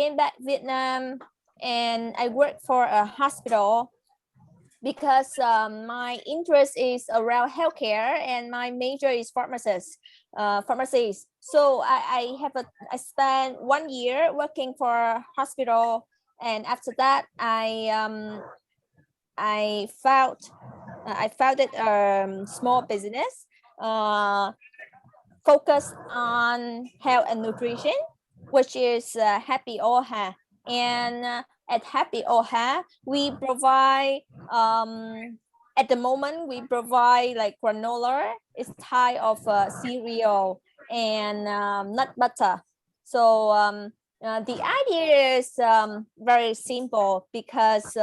came back Vietnam and I worked for a hospital because my interest is around healthcare and my major is pharmacies. So I spent 1 year working for a hospital, and after that I founded a small business focused on health and nutrition, which is Happi Oha. And at Happi Oha, we provide at the moment we provide like granola, it's type of cereal, and nut butter. So the idea is very simple because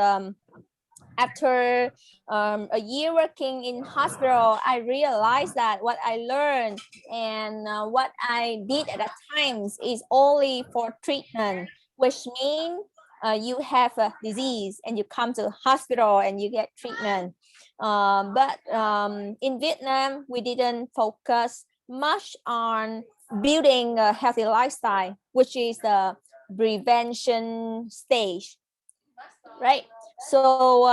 after a year working in hospital, I realized that what I learned and what I did at that times is only for treatment, which means you have a disease and you come to the hospital and you get treatment. But in Vietnam, we didn't focus much on building a healthy lifestyle, which is the prevention stage, right? So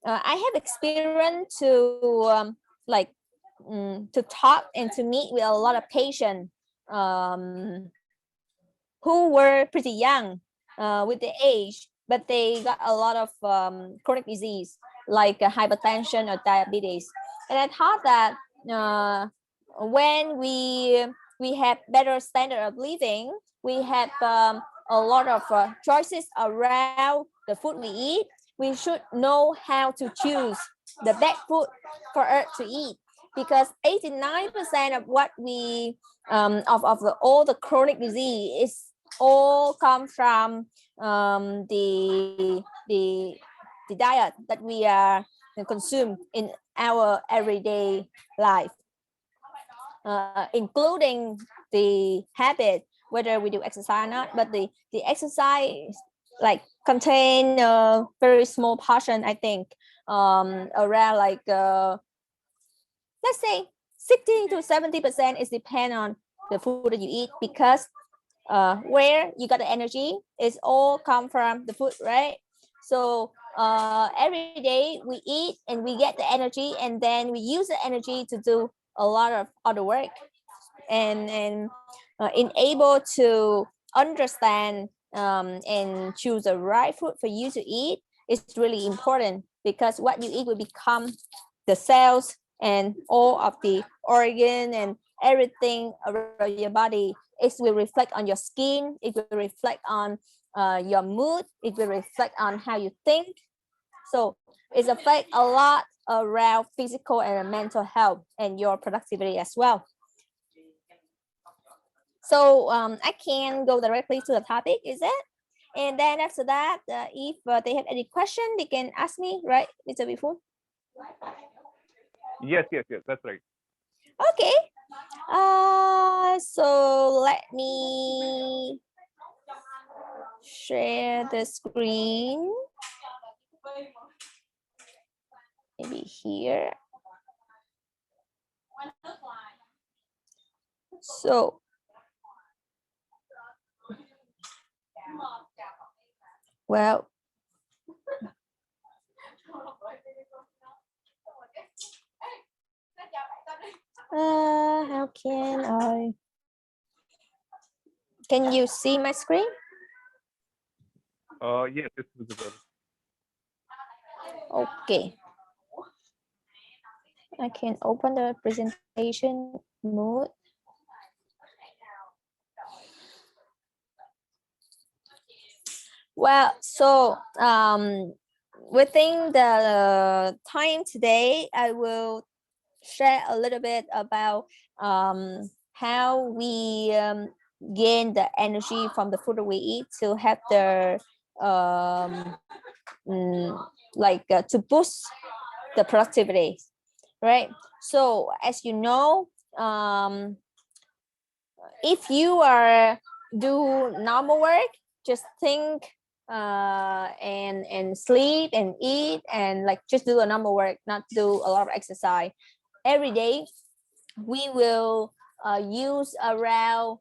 I have experience to to talk and to meet with a lot of patients who were pretty young with the age, but they got a lot of chronic disease like hypertension or diabetes. And I thought that when we have better standard of living, we have a lot of choices around the food we eat. We should know how to choose the best food for us to eat, because 89% of what we all the chronic disease is all come from the diet that we are consume in our everyday life, including the habit, whether we do exercise or not. But the exercise like contain a very small portion, I think, around like let's say 60 to 70% is depend on the food that you eat, because where you got the energy is all come from the food, right? So every day we eat and we get the energy, and then we use the energy to do a lot of other work, and enable to understand and choose the right food for you to eat is really important, because what you eat will become the cells and all of the organ and everything around your body. It will reflect on your skin, it will reflect on your mood, it will reflect on how you think. So it affects a lot around physical and mental health and your productivity as well. So I can go directly to the topic, is it? And then after that, if they have any question, they can ask me, right, Mr. Bifun? Yes, that's right. Okay. So let me share the screen. Maybe here. So well, how can you see my screen? Yes, it's visible. Okay. I can open the presentation mode. Well, so within the time today, I will share a little bit about how we gain the energy from the food we eat to have the to boost the productivity, right? So as you know, if you are do normal work, just think and sleep and eat and like just do a normal work, not do a lot of exercise every day, we will use around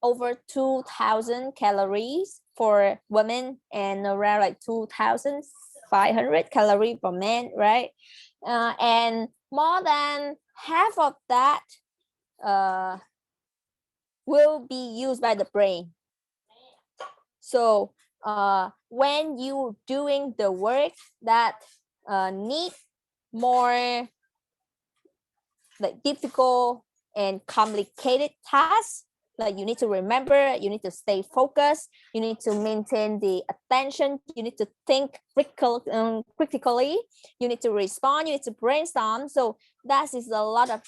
over 2,000 calories for women and around like 2,500 calories for men, right? And more than half of that will be used by the brain. So when you doing the work that need more like difficult and complicated tasks, like you need to remember, you need to stay focused, you need to maintain the attention, you need to think critically, you need to respond, you need to brainstorm. So that is a lot of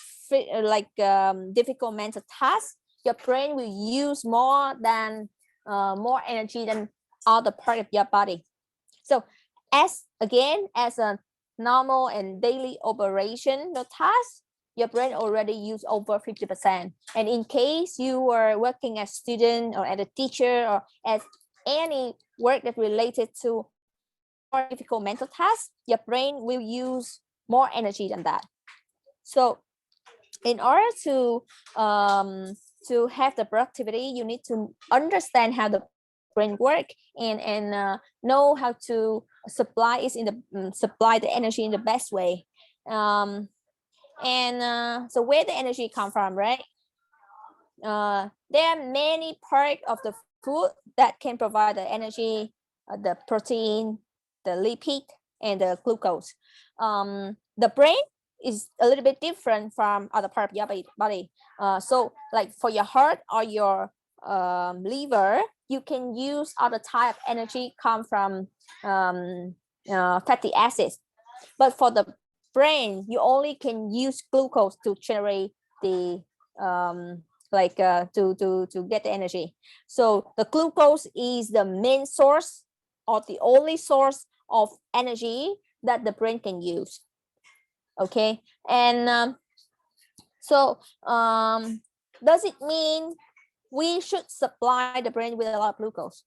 difficult mental tasks. Your brain will use more energy than other part of your body. So as a normal and daily operation task, your brain already use over 50%. And in case you are working as a student or as a teacher or as any work that related to more difficult mental tasks, your brain will use more energy than that. So in order to have the productivity, you need to understand how the brain work and know how to supply the energy in the best way. So where the energy come from, right? There are many parts of the food that can provide the energy, the protein, the lipid, and the glucose. The brain is a little bit different from other part of your body. So like for your heart or your liver, you can use other type of energy come from fatty acids. But for the brain, you only can use glucose to generate the to get the energy. So the glucose is the main source or the only source of energy that the brain can use. Okay, and does it mean we should supply the brain with a lot of glucose?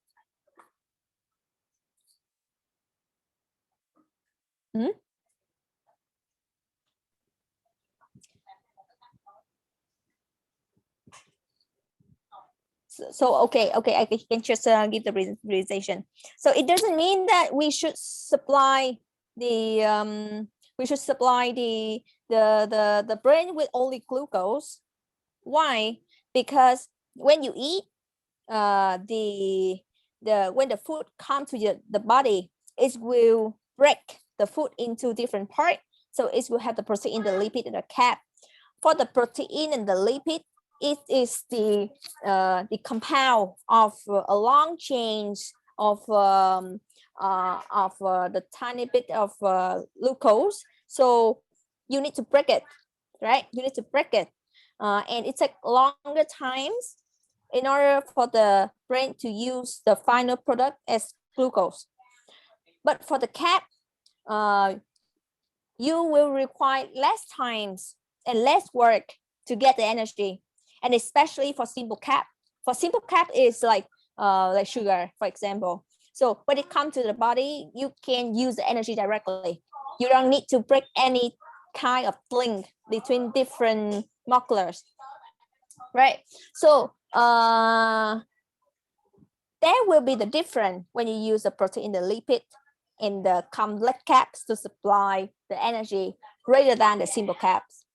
So okay, I can just give the realization. So it doesn't mean that we should supply the brain with only glucose. Why? Because when you eat, when the food comes to the body, it will break the food into different parts. So it will have the protein, the lipid, and the cap. For the protein and the lipid, it is the compound of a long chain of the tiny bit of glucose. So you need to break it, right? You need to break it, and it takes longer times in order for the brain to use the final product as glucose. But for the cap, you will require less times and less work to get the energy, and especially for simple cap. For simple cap is like sugar, for example. So when it comes to the body, you can use the energy directly. You don't need to break any kind of link between different molecules, right? So there will be the difference when you use the protein, the lipid, and the complex caps to supply the energy rather than the simple caps.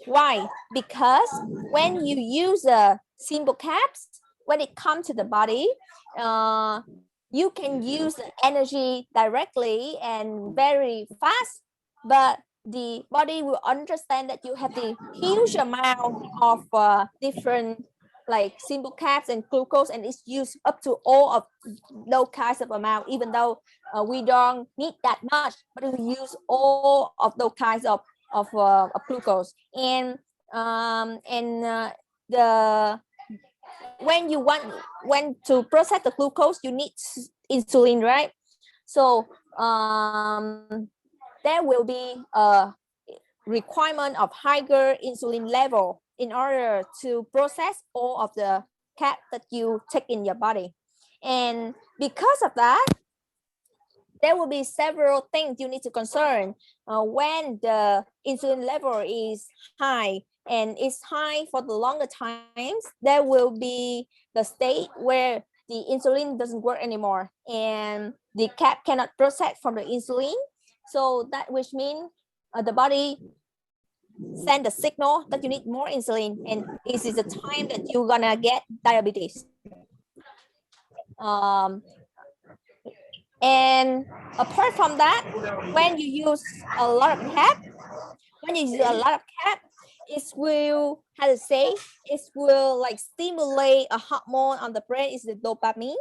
Why? Because when you use the simple caps, when it comes to the body, you can use the energy directly and very fast, but the body will understand that you have the huge amount of different like simple caps and glucose, and it's used up to all of those kinds of amount, even though we don't need that much, but we use all of those kinds of glucose. And the when to process the glucose, you need insulin, right? So there will be a requirement of higher insulin level in order to process all of the cap that you take in your body. And because of that, there will be several things you need to concern when the insulin level is high and it's high for the longer times. There will be the state where the insulin doesn't work anymore, and the cap cannot process from the insulin. So that which means the body send the signal that you need more insulin, and this is the time that you're gonna get diabetes. And apart from that, when you use a lot of cap, it will, how to say, it will like stimulate a hormone on the brain, is the dopamine.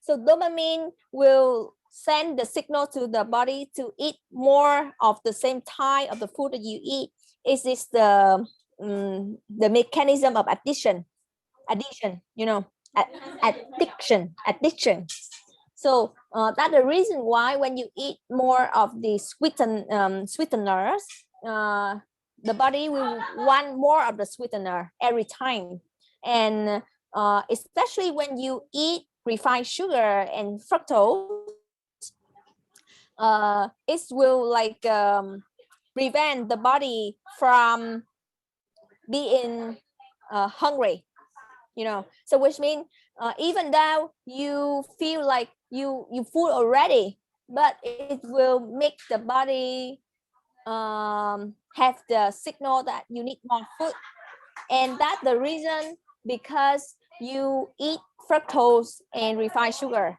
So dopamine will send the signal to the body to eat more of the same type of the food that you eat. Is this the mechanism of addiction, you know, addiction. So that's the reason why when you eat more of the sweeteners, the body will want more of the sweetener every time. And especially when you eat refined sugar and fructose, it will like prevent the body from being hungry, you know. So which means even though you feel like you full already, but it will make the body have the signal that you need more food. And that's the reason because you eat fructose and refined sugar.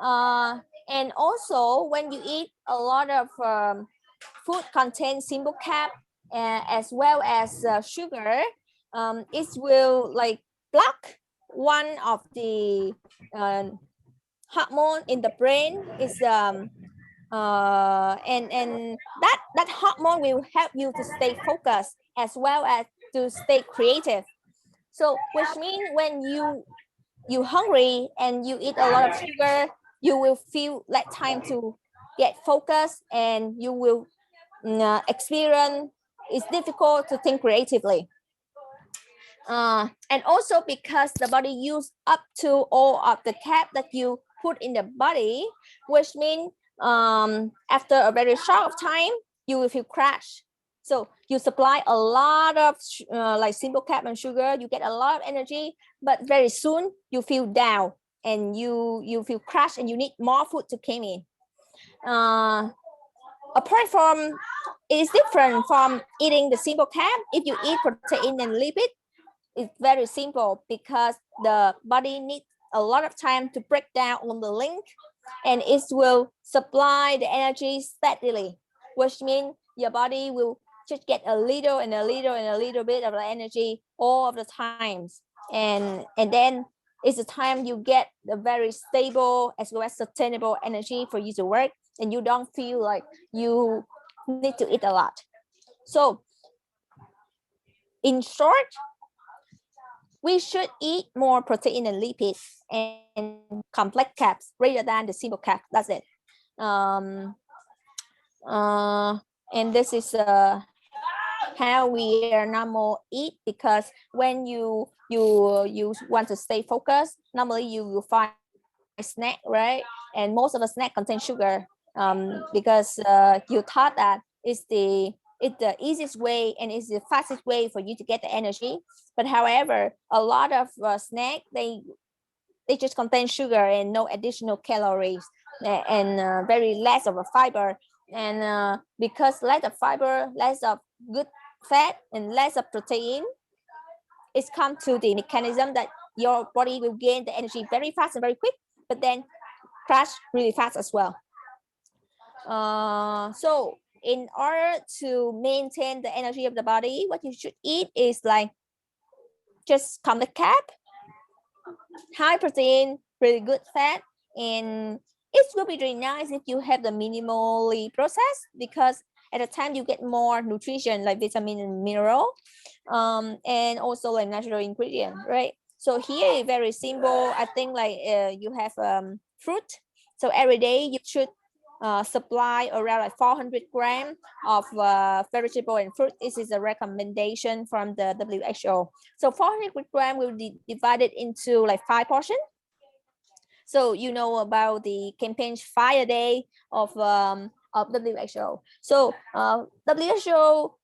And also when you eat a lot of food contain simple carb as well as sugar, it will like block one of the hormone in the brain. Is and that hormone will help you to stay focused as well as to stay creative. So which means when you hungry and you eat a lot of sugar, you will feel like time to get focused, and you will experience it's difficult to think creatively. And also because the body use up to all of the carb that you put in the body, which means after a very short time you will feel crash. So you supply a lot of like simple carb and sugar, you get a lot of energy, but very soon you feel down and you feel crash and you need more food to come in. Apart from, it is different from eating the simple carb. If you eat protein and lipid, it's very simple because the body needs a lot of time to break down on the link, and it will supply the energy steadily, which means your body will just get a little and a little and a little bit of the energy all of the times. And then it's the time you get the very stable as well as sustainable energy for you to work, and you don't feel like you need to eat a lot. So in short, we should eat more protein and lipids and complex carbs rather than the simple carb. That's it. And this is how we are normal eat, because when you want to stay focused, normally you will find snack, right? And most of the snack contain sugar, because you thought that it's the easiest way and it's the fastest way for you to get the energy. But however, a lot of snack, they just contain sugar and no additional calories, and very less of a fiber. And because less of fiber, less of good fat, and less of protein, it's come to the mechanism that your body will gain the energy very fast and very quick, but then crash really fast as well. So in order to maintain the energy of the body, what you should eat is like just complex carb, high protein, really good fat, and it will be really nice if you have the minimally processed, because at the time you get more nutrition like vitamin and mineral, and also like natural ingredient, right? So here very simple. I think like you have fruit. So every day you should supply around like 400 grams of vegetable and fruit. This is a recommendation from the WHO. So 400 grams will be divided into like 5 portions. So you know about the campaign 5 a day of WHO. So WHO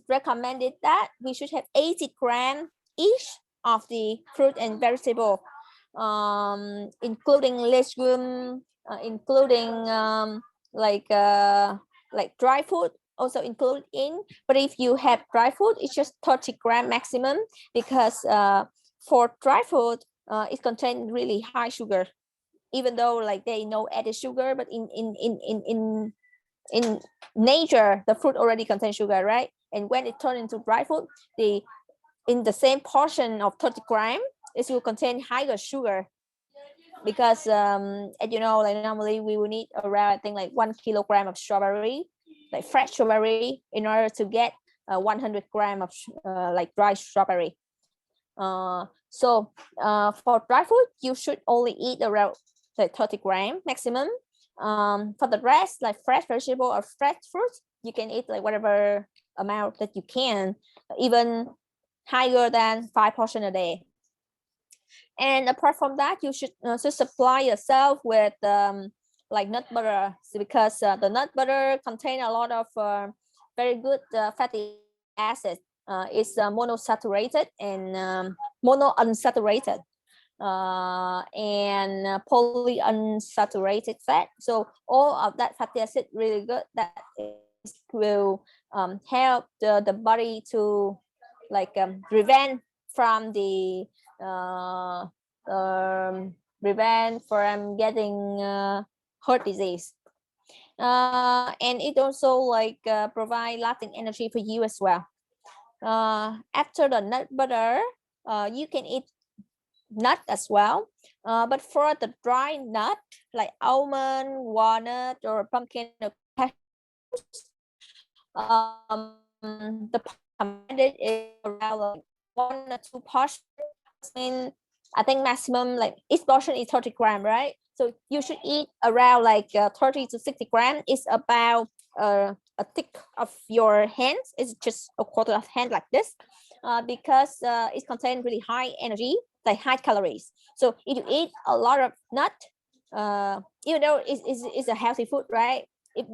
recommended that we should have 80 grams each of the fruit and vegetable including legume, including like dry food also include in. But if you have dry food, it's just 30 gram maximum, because for dry food it contains really high sugar, even though like they no added sugar, but in nature the fruit already contains sugar, right? And when it turns into dry food, in the same portion of 30 gram, it will contain higher sugar, because as you know, like normally we will need around, I think, like 1 kilogram of strawberry, like fresh strawberry, in order to get 100 gram of like dry strawberry. So for dry food, you should only eat around like 30 gram maximum. For the rest, like fresh vegetable or fresh fruit, you can eat like whatever amount that you can, even higher than 5 portions a day. And apart from that, you should supply yourself with like nut butter, because the nut butter contain a lot of very good fatty acids. It's monosaturated and monounsaturated and polyunsaturated fat. So all of that fatty acid really good, that will help the body to like prevent from the prevent from getting heart disease. And it also like provide lasting energy for you as well. After the nut butter, you can eat nut as well, but for the dry nut like almond, walnut, or pumpkin or cashews, the recommended is around like 1 or 2 portions. I think maximum like each portion is 30 gram, right? So you should eat around like 30 to 60 gram. It's about a thick of your hands. It's just a quarter of hand like this, because it contains really high energy, like high calories. So if you eat a lot of nut, even though it's a healthy food, right?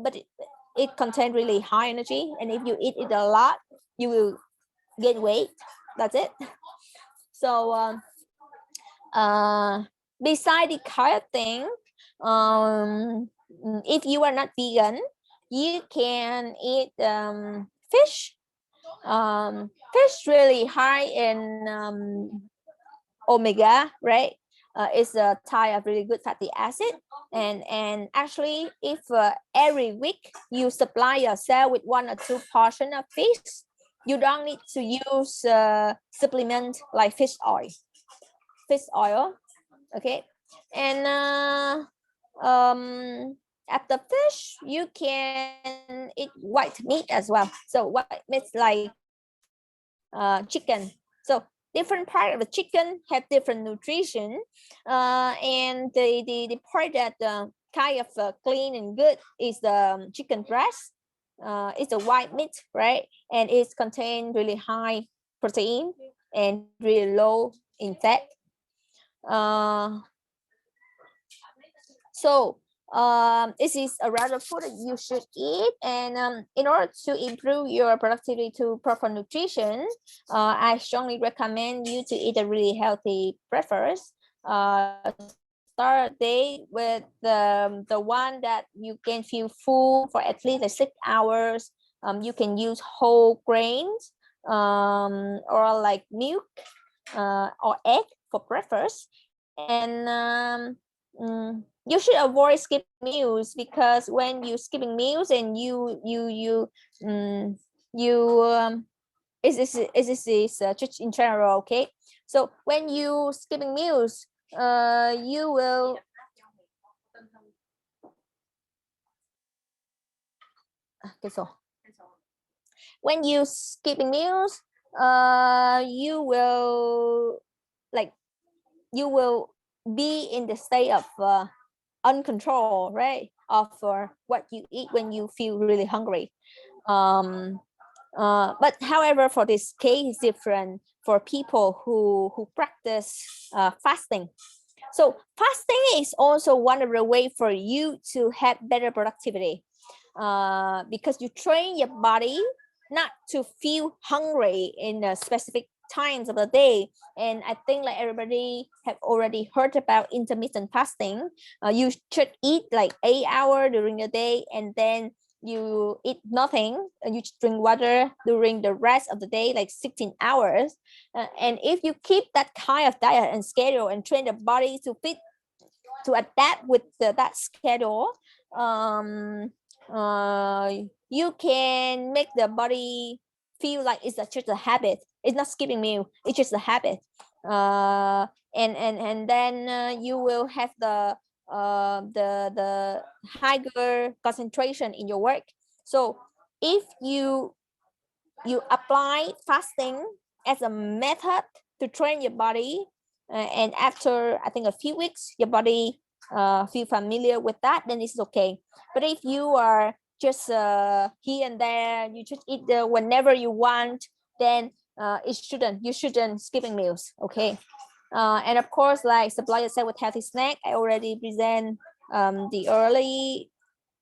But it contains really high energy, and if you eat it a lot, you will gain weight. That's it. So beside the carrot thing, if you are not vegan, you can eat fish. Fish really high in omega, right? It's a type of really good fatty acid, and actually, if every week you supply yourself with 1 or 2 portions of fish, you don't need to use supplement like fish oil. Okay. And after fish, you can eat white meat as well. So white meat like chicken. So different part of the chicken have different nutrition, and the part that kind of clean and good is the chicken breast. It's a white meat, right? And it's contain really high protein and really low in fat. So this is a rather food that you should eat, and in order to improve your productivity to proper nutrition, I strongly recommend you to eat a really healthy breakfast. Start a day with the one that you can feel full for at least 6 hours. You can use whole grains, or like milk, or egg for breakfast. And you should avoid skipping meals, because when you skipping meals and is just in general, okay? So when you skipping meals, you will when you skipping meals, you will be in the state of uncontrolled, right? Of what you eat when you feel really hungry. But however, for this case, is different for people who practice fasting. So fasting is also one of the way for you to have better productivity, because you train your body not to feel hungry in a specific times of the day. And I think like everybody have already heard about intermittent fasting. You should eat like 8 hours during the day, and then you eat nothing, you drink water during the rest of the day, like 16 hours. And if you keep that kind of diet and schedule and train the body to fit, to adapt with that schedule, you can make the body feel like it's just a habit. It's not skipping meal, it's just a habit. And then you will have the higher concentration in your work. So if you apply fasting as a method to train your body, and after I think a few weeks your body feel familiar with that, then it's okay. But if you are just here and there, you just eat whenever you want, then you shouldn't skipping meals. Okay. And of course, like Supplier said with healthy snack, I already present the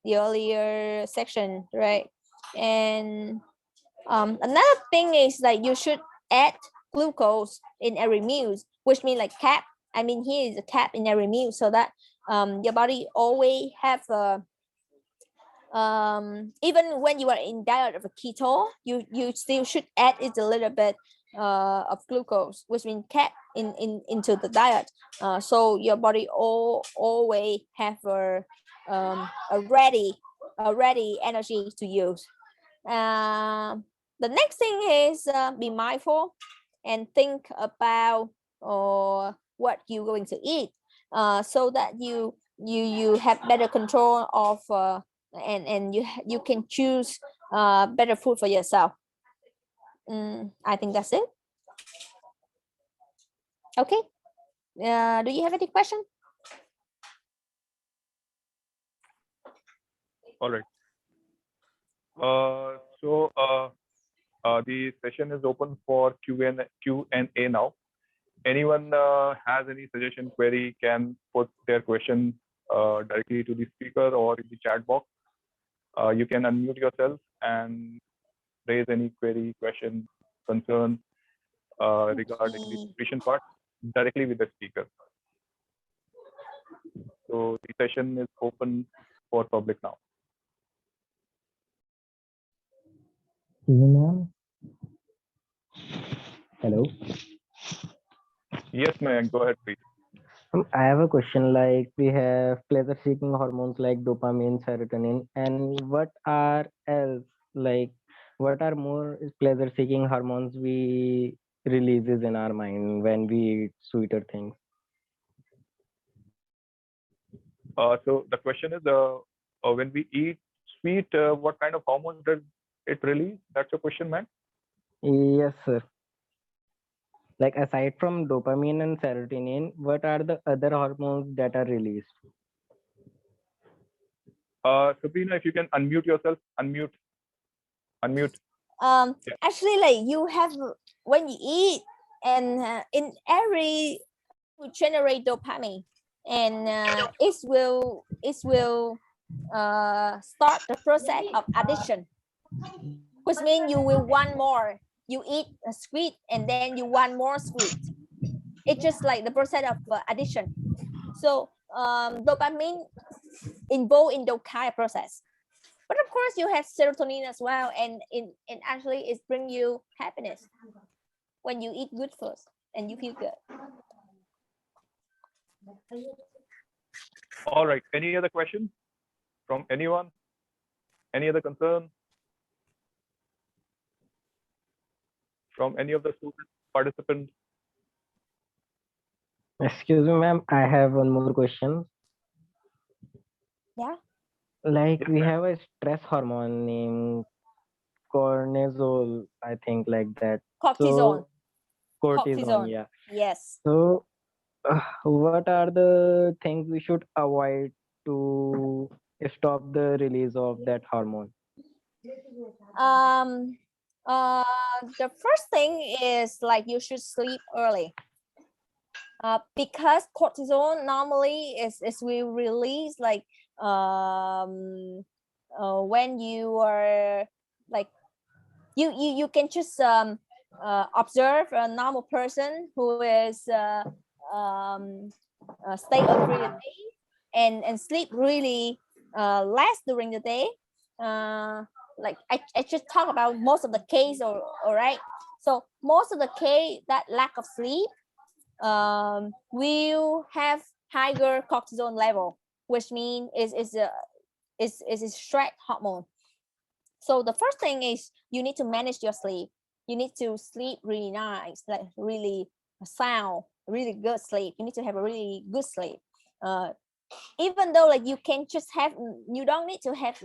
earlier section, right? And another thing is like you should add glucose in every meal, which means like cap. I mean, here is a cap in every meal, so that your body always have even when you are in diet of a keto, you still should add it a little bit of glucose, which means cap into the diet, so your body always have a ready energy to use. The next thing is be mindful and think about what you're going to eat, so that you have better control of and you can choose better food for yourself. I think that's it. Okay. Do you have any question? All right. The session is open for Q&A now. Anyone has any suggestion, query, can put their question directly to the speaker or in the chat box. You can unmute yourself and raise any query, question, concern regarding the nutrition part directly with the speaker. So the session is open for public now. Ma'am. Hello. Yes, ma'am. Go ahead, please. I have a question. Like we have pleasure-seeking hormones like dopamine, serotonin, and what are else? Like what are more pleasure-seeking hormones we releases in our mind when we eat sweeter things? So the question is, when we eat sweet, what kind of hormones does it release? That's your question, ma'am? Yes, sir. Like aside from dopamine and serotonin, what are the other hormones that are released? Sabrina, if you can unmute yourself, unmute. Yeah. Actually, like you have, when you eat, and in every will generate dopamine, and it will start the process of addiction, which means you will want more. You eat a sweet and then you want more sweet. It's just like the process of addiction. So dopamine involved in the kind of process. But of course, you have serotonin as well, and actually it brings you happiness when you eat good food and you feel good. All right. Any other questions from anyone? Any other concern from any of the students, participants? Excuse me, ma'am. I have one more question. Yeah. Like Yes, we ma'am. have a stress hormone named cortisol, I think, like that. Cortisol. So cortisol, yeah. Yes. So what are the things we should avoid to stop the release of that hormone? The first thing is like you should sleep early. Because cortisol normally is we release like when you are like you can just observe a normal person who is stay up during the day and sleep really less during the day. Like I just talk about most of the case, all right. So most of the case that lack of sleep will have higher cortisol level, which means is a stress hormone. So the first thing is you need to manage your sleep. You need to sleep really nice, like really sound, really good sleep. You need to have a really good sleep. Even though like you can just have, you don't need to have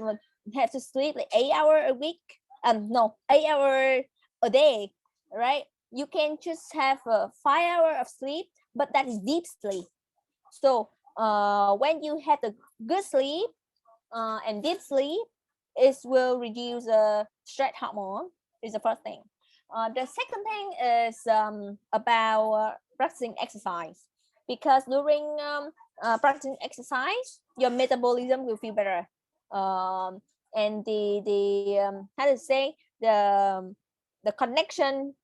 to sleep like 8 hours a week. No, 8 hours a day, right? You can just have 5 hours of sleep, but that is deep sleep. So when you have the good sleep and deep sleep, it will reduce stress hormone. Is the first thing. The second thing is about practicing exercise, because during practicing exercise, your metabolism will feel better, and the how to say, the connection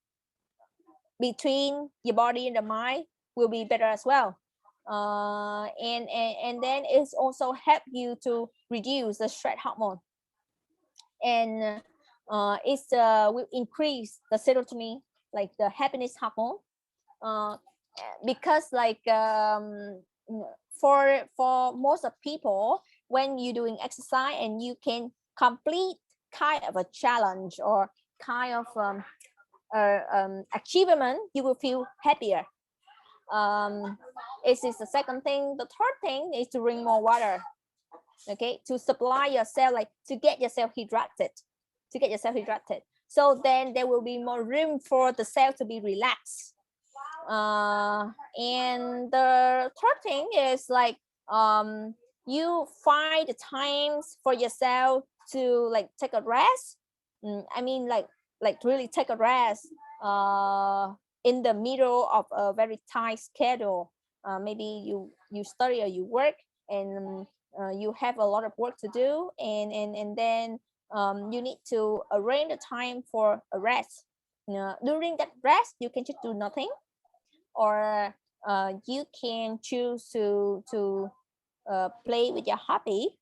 between your body and the mind will be better as well. And then it's also help you to reduce the stress hormone, and it's will increase the serotonin, like the happiness hormone, because like for most of people, when you're doing exercise and you can complete kind of a challenge or kind of achievement, you will feel happier. This is the second thing. The third thing is to drink more water, okay, to supply yourself, like to get yourself hydrated, so then there will be more room for the cell to be relaxed. And the third thing is like you find the times for yourself to like take a rest. I mean like really take a rest in the middle of a very tight schedule. Maybe you study or you work, and you have a lot of work to do, and then you need to arrange the time for a rest. During that rest, you can just do nothing, or you can choose to play with your hobby,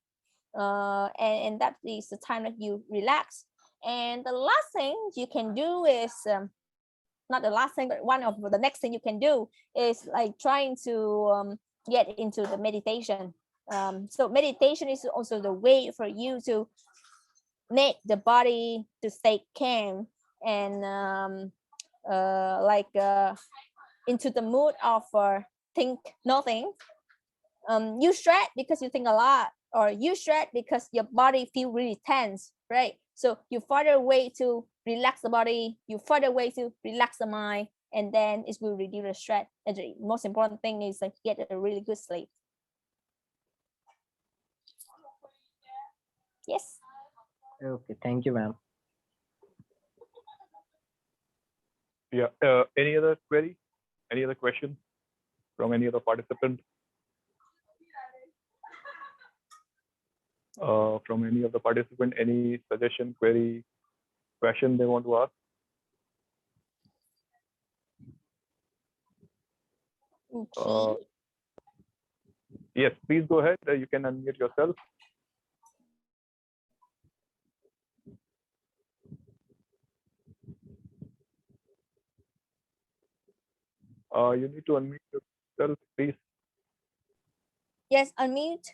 and that is the time that you relax. And the last thing you can do is not the last thing, but one of the next thing you can do is like trying to get into the meditation. So meditation is also the way for you to make the body to stay calm and into the mood of think nothing. You stress because you think a lot, or you stress because your body feel really tense, right? So you find a way to relax the body, you find a way to relax the mind, and then it will reduce the stress. And the most important thing is like get a really good sleep. Yes. Okay, thank you, ma'am. Yeah. Any other query? Any other question from any other participant? From any of the participant, any suggestion, query, question they want to ask? Okay. Yes, please go ahead. You can unmute yourself. You need to unmute yourself, please. Yes, unmute.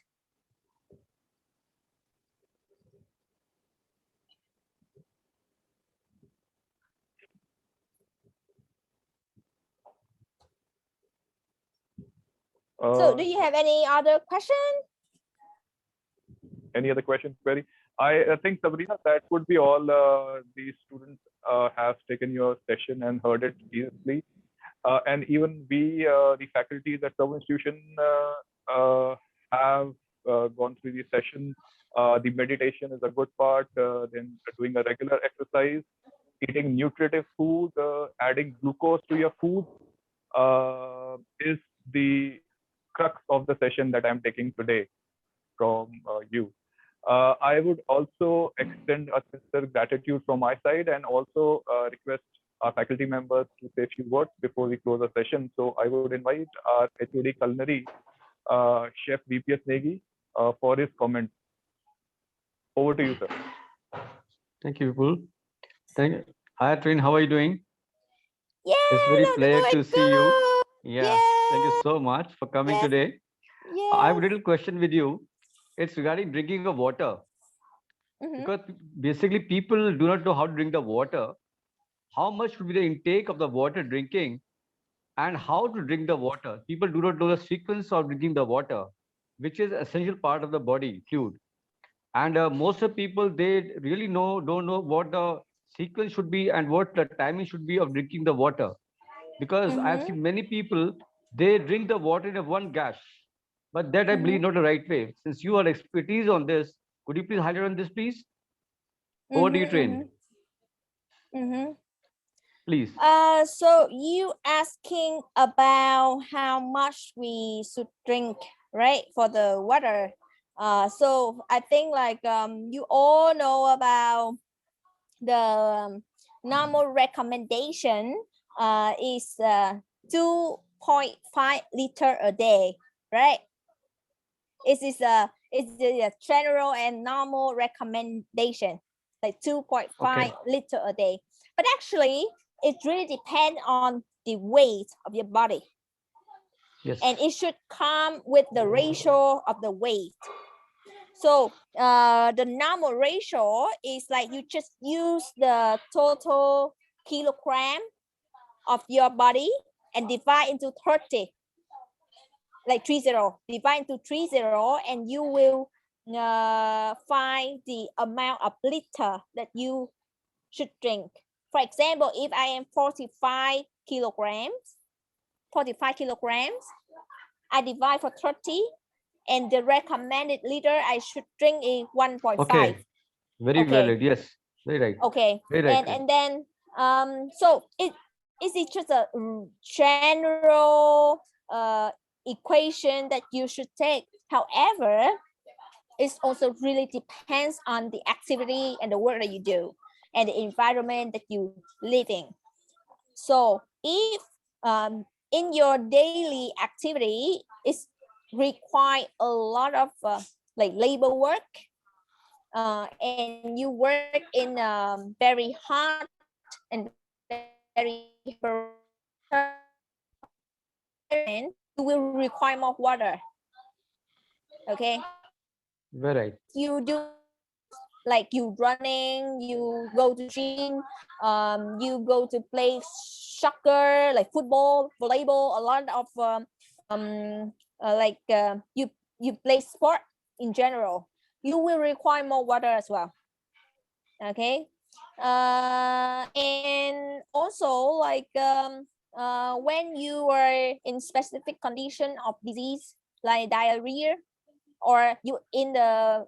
So do you have any other question? Any other question, query? I think, Sabrina, that would be all. The students have taken your session and heard it easily. And even we, the faculties at Servo Institution, have gone through the session. The meditation is a good part. Then doing a regular exercise, eating nutritive food, adding glucose to your food is the crux of the session that I'm taking today from you. I would also extend a sincere gratitude from my side and also request our faculty members to say a few words before we close the session. So I would invite our HOD Culinary, Chef VPS Negi, for his comments. Over to you, sir. Thank you, Vipul. Hi, Trin. How are you doing? Yeah, It's very no, pleasure doing to see you. good. Yeah. Thank you so much for coming Yes. today. I have a Yes. little question with you. It's regarding drinking of water. Because basically people do not know how to drink the water. How much should be the intake of the water drinking and how to drink the water? People do not know the sequence of drinking the water, which is essential part of the body fluid. And most of people, they really don't know what the sequence should be and what the timing should be of drinking the water. Because I've seen many people, they drink the water in a one gash, but that I believe not the right way. Since you are expertise on this, could you please highlight on this, please? Over to you, Train. Please. So you asking about how much we should drink, right, for the water. So I think like you all know about the normal recommendation is 2.5 liter a day, right? It is a general and normal recommendation, like 2.5 liter a day. But actually, it really depends on the weight of your body. Yes. And it should come with the ratio of the weight. So the normal ratio is like you just use the total kilogram of your body and divide into 30. Like 30, divide into 30, and you will find the amount of liter that you should drink. For example, if I am 45 kilograms, I divide for 30, and the recommended liter I should drink is 1.5. Okay, very valid. Yes, very right. Okay, very right. and then so it is just a general equation that you should take. However, it also really depends on the activity and the work that you do and the environment that you live in. So if in your daily activity it's require a lot of like labor work, and you work in very hot and very environment, you will require more water. Okay. Very right. You do like you running, you go to gym, you go to play soccer, like football, volleyball, a lot of you play sport in general, you will require more water as well. Okay. And also like when you are in specific condition of disease like diarrhea, or you in the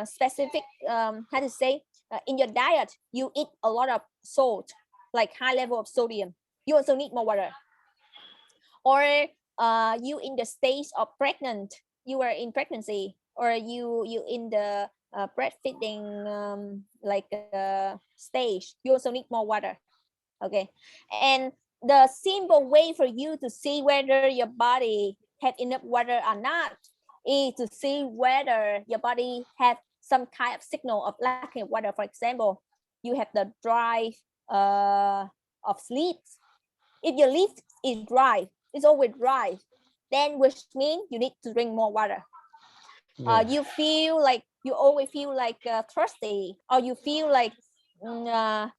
specific how to say in your diet you eat a lot of salt, like high level of sodium, you also need more water. Or you in the stage of pregnant, you are in pregnancy, or you in the breastfeeding stage, you also need more water. Okay. And the simple way for you to see whether your body have enough water or not is to see whether your body have some kind of signal of lacking of water. For example, you have the dry of sleep. If your lips is dry, it's always dry, then which means you need to drink more water. You feel like you always feel like thirsty, or you feel like you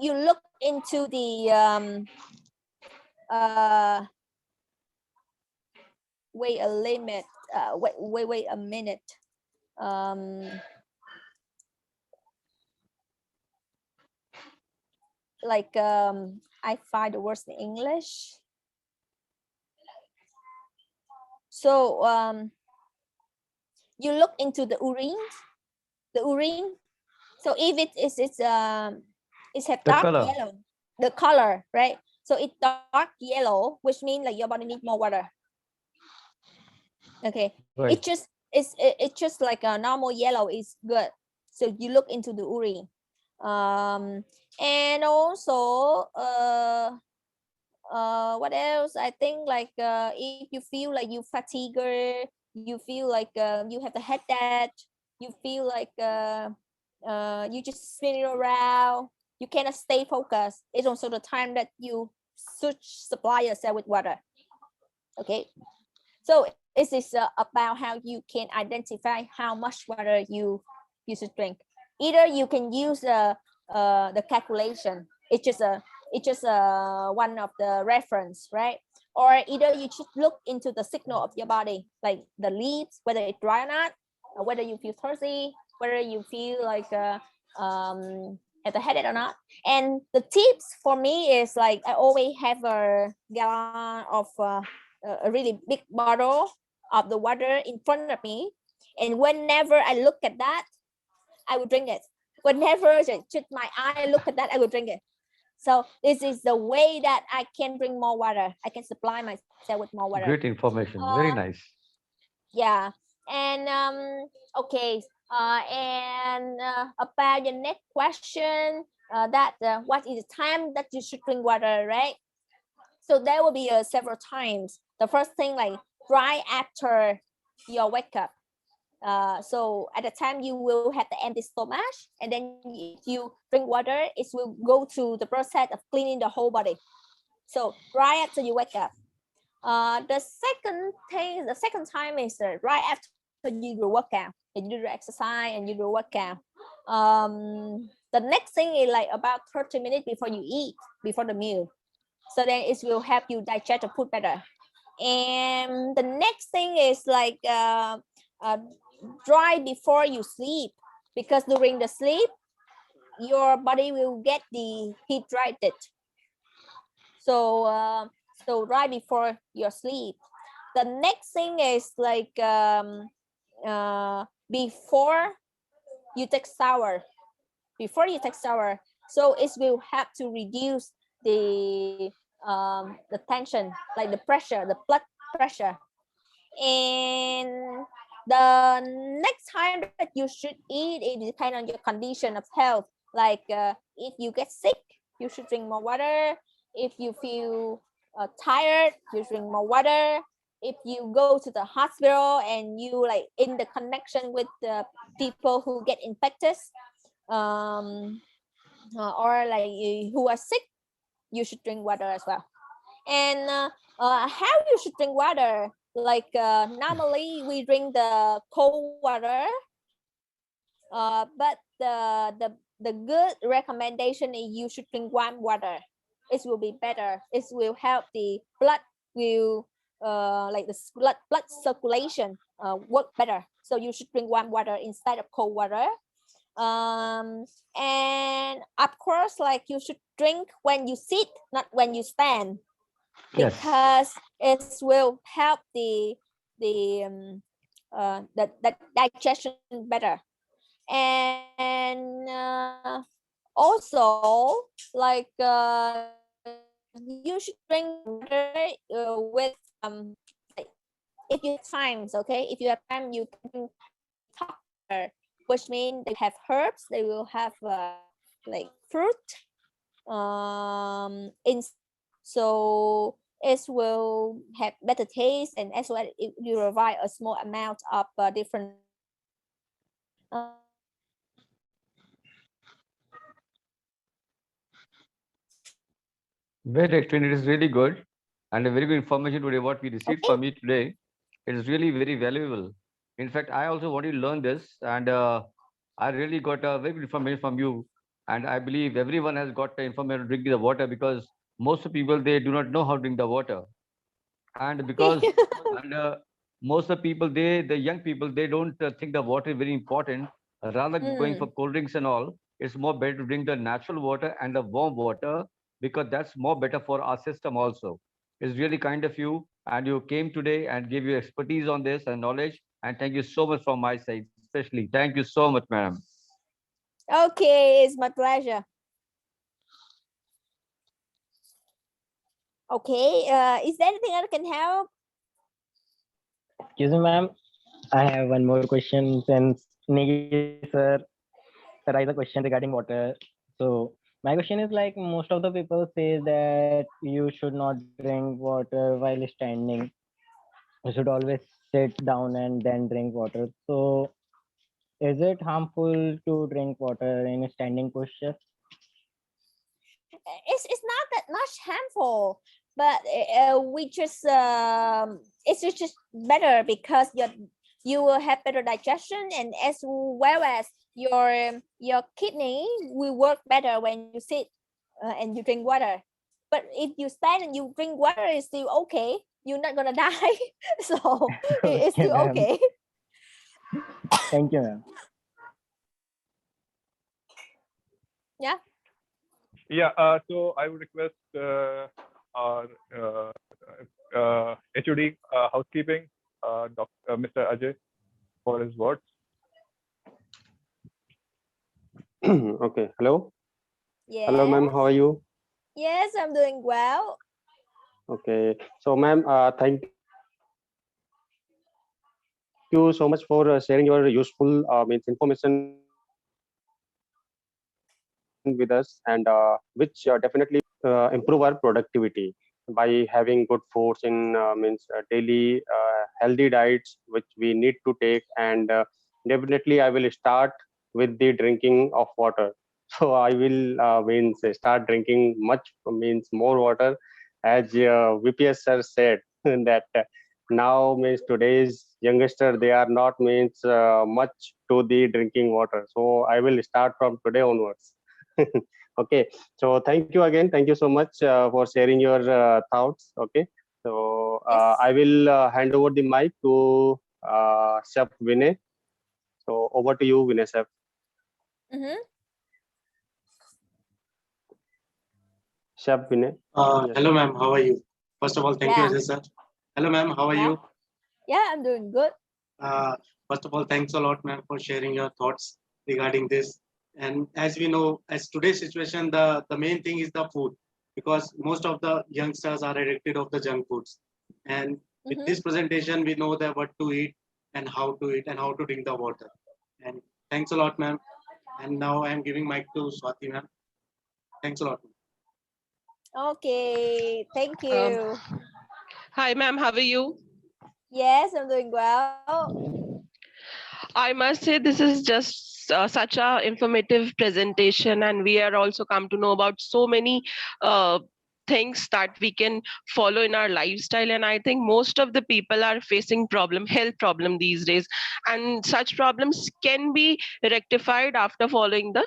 look into the wait a limit wait a minute. I find the words in English. So you look into the urine. So if it's have dark yellow, the color, right? So it's dark yellow, which means like your body needs more water. Okay. Right. it's just like a normal yellow is good. So you look into the urine. And also what else? I think like if you feel like you fatigue, you feel like you have the headache, you feel like you just spinning around, you cannot stay focused, it's also the time that you should supply yourself with water. Okay, so it is about how you can identify how much water you should drink. Either you can use the calculation, it's just one of the reference, right? Or either you should look into the signal of your body, like the leaves, whether it's dry or not, or whether you feel thirsty, whether you feel like at the headache or not. And the tips for me is like I always have a gallon of a really big bottle of the water in front of me, and whenever I look at that, I will drink it. Whenever I shoot my eye, look at that, I will drink it. So this is the way that I can drink more water. I can supply myself with more water. Great information. Very nice. Yeah. And okay. And about your next question, that what is the time that you should drink water, right? So there will be several times. The first thing, like right after you wake up. So at the time you will have the empty stomach, and then if you drink water, it will go through the process of cleaning the whole body. So right after you wake up. The second time is right after you do workout, and you do the exercise and you do workout. The next thing is like about 30 minutes before you eat, before the meal. So then it will help you digest the food better. And the next thing is like dry before you sleep, because during the sleep your body will get dehydrated. So so right before your sleep. The next thing is like before you take shower. Before you take shower, so it will help to reduce the tension, like the pressure, the blood pressure. And the next time that you should eat, it depends on your condition of health. Like if you get sick, you should drink more water. If you feel tired, you drink more water. If you go to the hospital and you like in the connection with the people who get infected, or like who are sick, you should drink water as well. And how you should drink water, like normally we drink the cold water, but the good recommendation is you should drink warm water. It will be better. It will help the blood will like the blood circulation work better. So you should drink warm water instead of cold water. And of course, like you should drink when you sit, not when you stand, because it will help the digestion better. And also like you should drink water with like, if you have times, okay, if you have time, you can talk water, which means they have herbs, they will have like fruit inside, so it will have better taste, and as well it will provide a small amount of different Very excellent. It is really good and a very good information today. What we received from you today, it is really very valuable. In fact, I also want to learn this, and I really got a very good information from you. And I believe everyone has got the information to drink the water, because most of people they do not know how to drink the water, and because and most of the people the young people they don't think the water is very important. Rather going for cold drinks and all, it's more better to drink the natural water and the warm water, because that's more better for our system also. It's really kind of you, and you came today and gave your expertise on this and knowledge, and thank you so much from my side especially. Thank you so much, madam. Okay, it's my pleasure. Okay, is there anything I can help? Excuse me, ma'am. I have one more question since Negi sir raised a question regarding water. So my question is like most of the people say that you should not drink water while standing. You should always sit down and then drink water. So is it harmful to drink water in a standing posture? It's not that much harmful, but we just it's just better because you will have better digestion, and as well as your kidney will work better when you sit and you drink water. But if you stand and you drink water, it's still okay. You're not gonna die, so it's Okay, still ma'am. okay. Thank you, ma'am. Yeah. Yeah, so I would request our HOD housekeeping, Mr. Ajay, for his words. Okay, hello. Yes. Hello, ma'am. How are you? Yes, I'm doing well. Okay. So, ma'am, thank you so much for sharing your useful means information with us, and which definitely improve our productivity by having good foods in means daily healthy diets which we need to take. And definitely, I will start with the drinking of water. So I will means start drinking much means more water, as VPS sir said that now means today's youngster they are not means much to the drinking water. So I will start from today onwards. Okay, so thank you again, thank you so much for sharing your thoughts. Okay, so Yes. I will hand over the mic to Chef Vinay. So over to you, Vinay chef. Mm-hmm. Chef Vinay. Yes, Hello, sir. ma'am. How are you? First of all, thank you, Yeah. Ajay sir. Hello, ma'am. How are Yeah. you? Yeah, I'm doing good. First of all, thanks a lot, ma'am, for sharing your thoughts regarding this. And as we know, as today's situation, the main thing is the food, because most of the youngsters are addicted of the junk foods. And with Mm-hmm. this presentation, we know that what to eat and how to eat and how to drink the water. And thanks a lot, ma'am. And now I am giving mic to Swati, ma'am. Thanks a lot. Okay, thank Um, you. Hi, ma'am. How are you? Yes, I'm doing well. I must say this is just such a informative presentation, and we are also come to know about so many uh, things that we can follow in our lifestyle. And I think most of the people are facing health problem these days, and such problems can be rectified after following the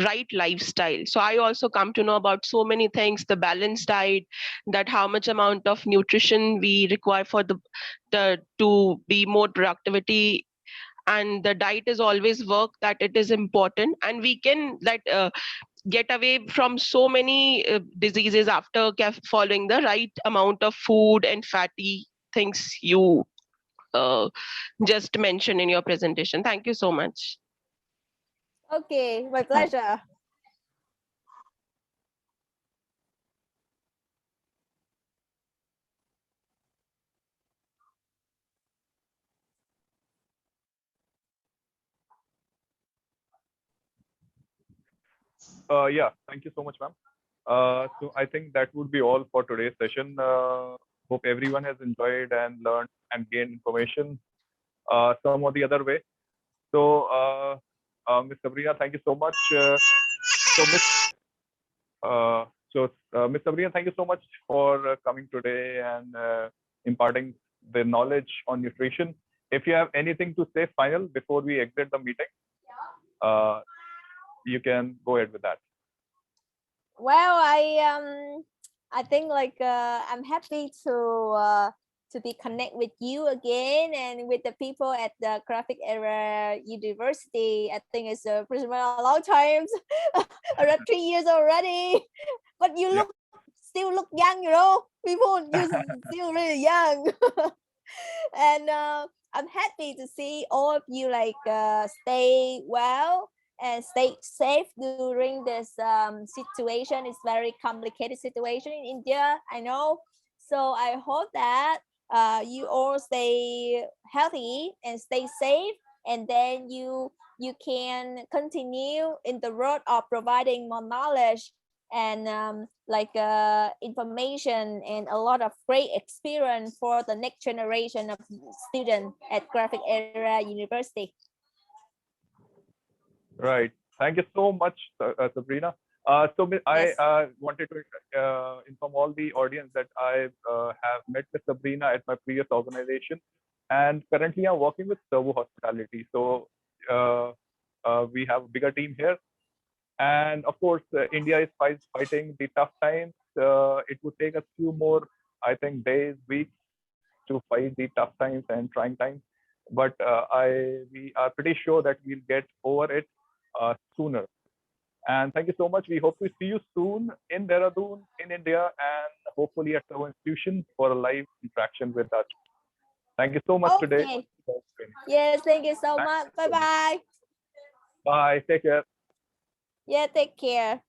right lifestyle. So I also come to know about so many things: the balanced diet, that how much amount of nutrition we require for the to be more productivity, and the diet is always work, that it is important, and we can get away from so many diseases after following the right amount of food and fatty things you uh, just mentioned in your presentation. Thank you so much. Okay, my pleasure. Yeah, thank you so much, ma'am. So I think that would be all for today's session. Hope everyone has enjoyed and learned and gained information some or the other way. So, Ms. Sabrina, thank you so much. Ms. Sabrina, thank you so much for coming today and imparting the knowledge on nutrition. If you have anything to say final before we exit the meeting, you can go ahead with that. Well, I think like I'm happy to be connect with you again and with the people at the Graphic Era University. I think it's pretty much a long time, around 3 years already. But you Yeah. still look young, you know. People, you still really young. And I'm happy to see all of you like stay well and stay safe during this situation. It's very complicated situation in India, I know. So I hope that you all stay healthy and stay safe, and then you can continue in the road of providing more knowledge and information and a lot of great experience for the next generation of students at Graphic Area University. Right. Thank you so much, Sabrina. I wanted to inform all the audience that I have met with Sabrina at my previous organization, and currently I'm working with Servo Hospitality. So we have a bigger team here, and of course, India is fighting the tough times. It would take a few more, I think, days, weeks to fight the tough times and trying times, but we are pretty sure that we'll get over it sooner. And thank you so much. We hope to see you soon in Dehradun, in India, and hopefully at our institution for a live interaction with us. Thank you so much today. Yes, thank you so much. Bye bye. Bye. Take care. Yeah, take care.